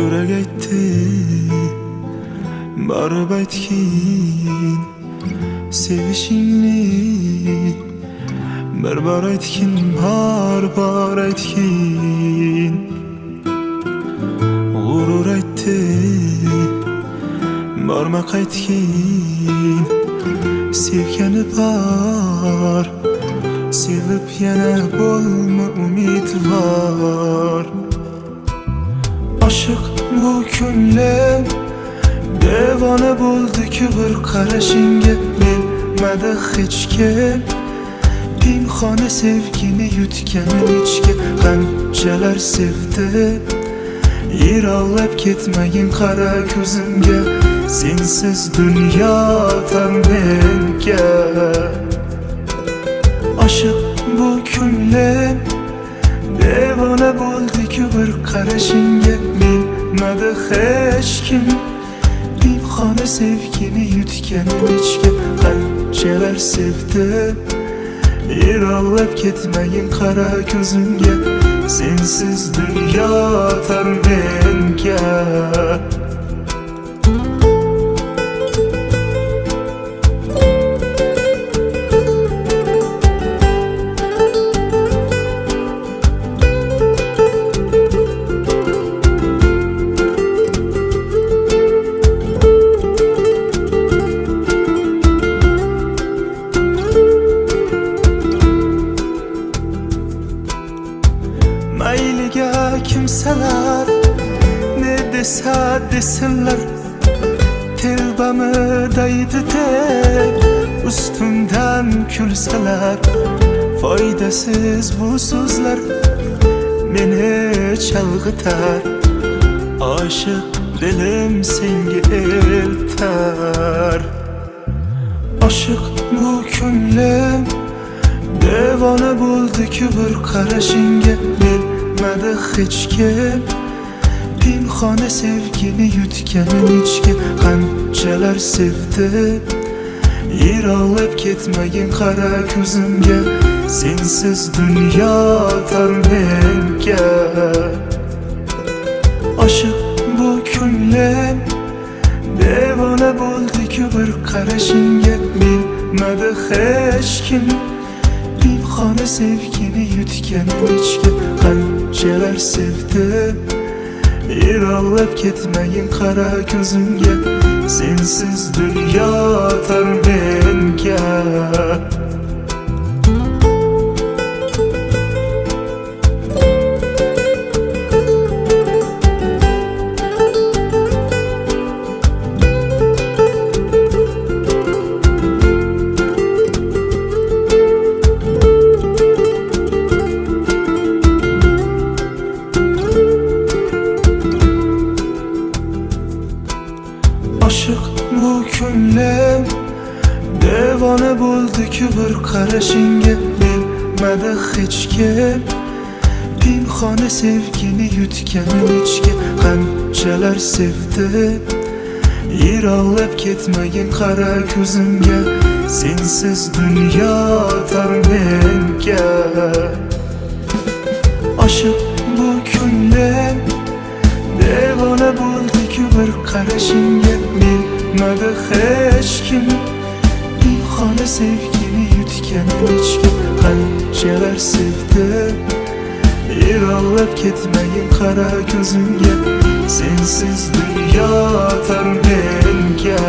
Yürek aytdi barib aytgin sevishingni, bir bor aytgin, bor aytgin. G'urur aytdi borma qaytgin, sevgani bor, sevib yana bo'lma umidvor. Aşık bu ko'nglim devona bo'ldi-ku bir qarashingga, bilmadi hech kim pinhona sevgini yutganim ichga. Qanchalar sevdi yiroqlab ketmagin qara ko'zimga, sensiz dunyo tar menga. Aşık bu ko'nglim devona bo'ldi-ku bir qarashingga, bilmadi hech kim pinhona sevgini yutganim ichga. Qanchalar sevdi yiroqlab ketmagin qara ko'zimga, sensiz dunyo tar menga. Mayliga kimsalar ne desa desinlar, tevbamı daydı deb ustimdan kulsalar, foydasiz bu so'zlar meni chalg'itar. Aşık dilim senga eltar. Aşık bu ko'nglim devona bo'ldi-ku bir qarashingga, bilmadi hech kim pinhona sevgini yutganim ichga. Qanchalar sevdi yiroqlab ketmagin qara ko'zimga, sensiz dunyo tar menga. Aşık bu ko'nglim devona bo'ldi-ku bir qarashingga, bilmadi hech kim pinhona sevgini yutganim ichga. Qanchalar sevdi yiroqlab ketmagin qara ko'zimga, sensiz dunyo tar menga. Aşık bu ko'nglim devona bo'ldi-ku bir qarashingga, bilmadi hech kim pinhona sevgini yutganim ichga. Qanchalar sevdi yiroqlab ketmagin qara ko'zimga, sensiz dunyo tar menga. Aşık bu ko'nglim devona bo'ldi-ku bir qarashingga, bilmadi hech kim pinhona sevgini yutganim ichga. Qanchalar sevdi yiroqlab ketmagin qara ko'zimga, sensiz dunyo tar menga.